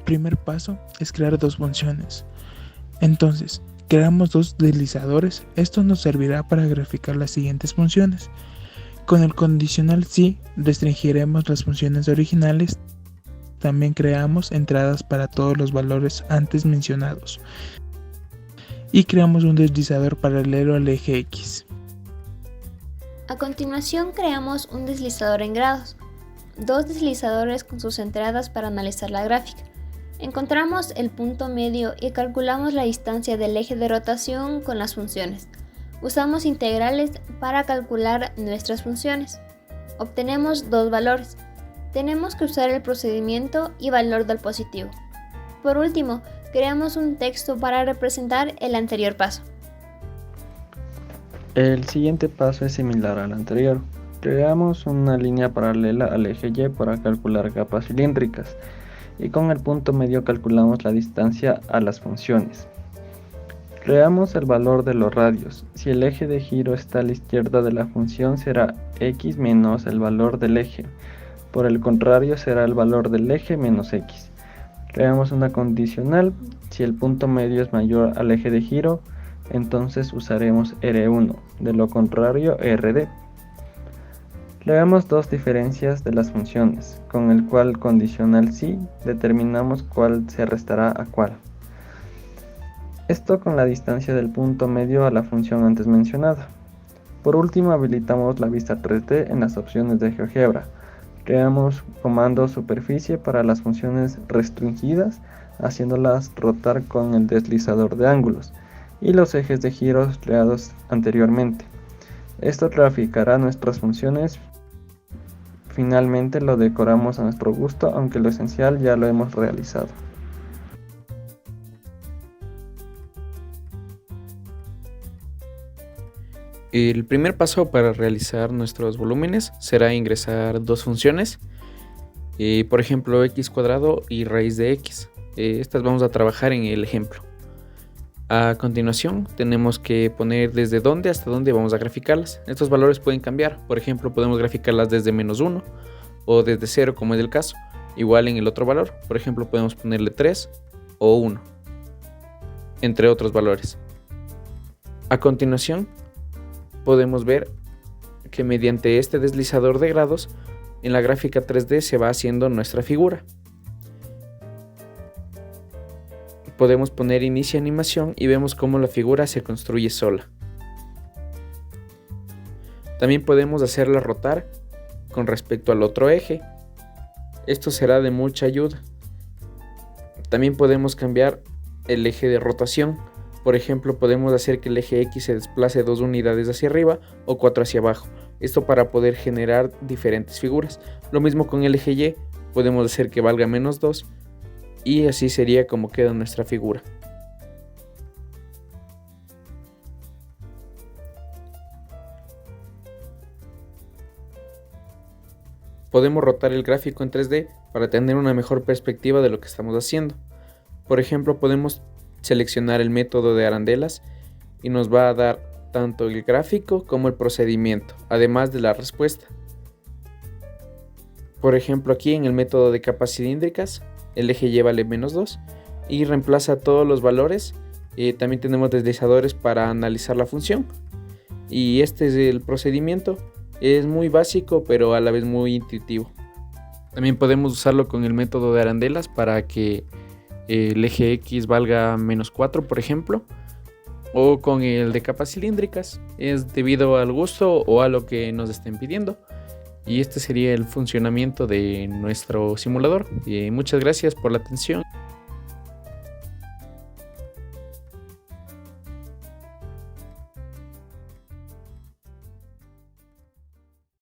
primer paso es crear dos funciones. Entonces, creamos dos deslizadores. Esto nos servirá para graficar las siguientes funciones. Con el condicional si restringiremos las funciones originales. También creamos entradas para todos los valores antes mencionados. Y creamos un deslizador paralelo al eje X. A continuación creamos un deslizador en grados, dos deslizadores con sus entradas para analizar la gráfica. Encontramos el punto medio y calculamos la distancia del eje de rotación con las funciones. Usamos integrales para calcular nuestras funciones. Obtenemos dos valores. Tenemos que usar el procedimiento y valor del positivo. Por último, creamos un texto para representar el anterior paso. El siguiente paso es similar al anterior. Creamos una línea paralela al eje Y para calcular capas cilíndricas y con el punto medio calculamos la distancia a las funciones. Creamos el valor de los radios. Si el eje de giro está a la izquierda de la función será x menos el valor del eje. Por el contrario será el valor del eje menos x. Creamos una condicional. Si el punto medio es mayor al eje de giro, entonces usaremos R1, de lo contrario RD. Creamos dos diferencias de las funciones, con el cual condicional si determinamos cuál se restará a cuál. Esto con la distancia del punto medio a la función antes mencionada. Por último, habilitamos la vista 3D en las opciones de GeoGebra. Creamos comando superficie para las funciones restringidas, haciéndolas rotar con el deslizador de ángulos y los ejes de giros creados anteriormente. Esto graficará nuestras funciones. Finalmente lo decoramos a nuestro gusto, aunque lo esencial ya lo hemos realizado. El primer paso para realizar nuestros volúmenes será ingresar dos funciones, por ejemplo x cuadrado y raíz de x. Estas vamos a trabajar en el ejemplo. A continuación tenemos que poner desde dónde hasta dónde vamos a graficarlas. Estos valores pueden cambiar, por ejemplo podemos graficarlas desde -1 o desde 0 como es el caso. Igual en el otro valor, por ejemplo podemos ponerle 3 o 1, entre otros valores. A continuación podemos ver que mediante este deslizador de grados en la gráfica 3D se va haciendo nuestra figura. Podemos poner inicia animación y vemos cómo la figura se construye sola. También podemos hacerla rotar con respecto al otro eje. Esto será de mucha ayuda. También podemos cambiar el eje de rotación. Por ejemplo, podemos hacer que el eje X se desplace 2 unidades hacia arriba o 4 hacia abajo. Esto para poder generar diferentes figuras. Lo mismo con el eje Y, podemos hacer que valga -2 y así sería como queda nuestra figura. Podemos rotar el gráfico en 3D para tener una mejor perspectiva de lo que estamos haciendo. Por ejemplo, podemos seleccionar el método de arandelas y nos va a dar tanto el gráfico como el procedimiento, además de la respuesta. Por ejemplo, aquí en el método de capas cilíndricas, el eje Y vale -2 y reemplaza todos los valores. También tenemos deslizadores para analizar la función. Y este es el procedimiento. Es muy básico, pero a la vez muy intuitivo. También podemos usarlo con el método de arandelas para que el eje X valga -4, por ejemplo. O con el de capas cilíndricas. Es debido al gusto o a lo que nos estén pidiendo. Y este sería el funcionamiento de nuestro simulador. Muchas gracias por la atención.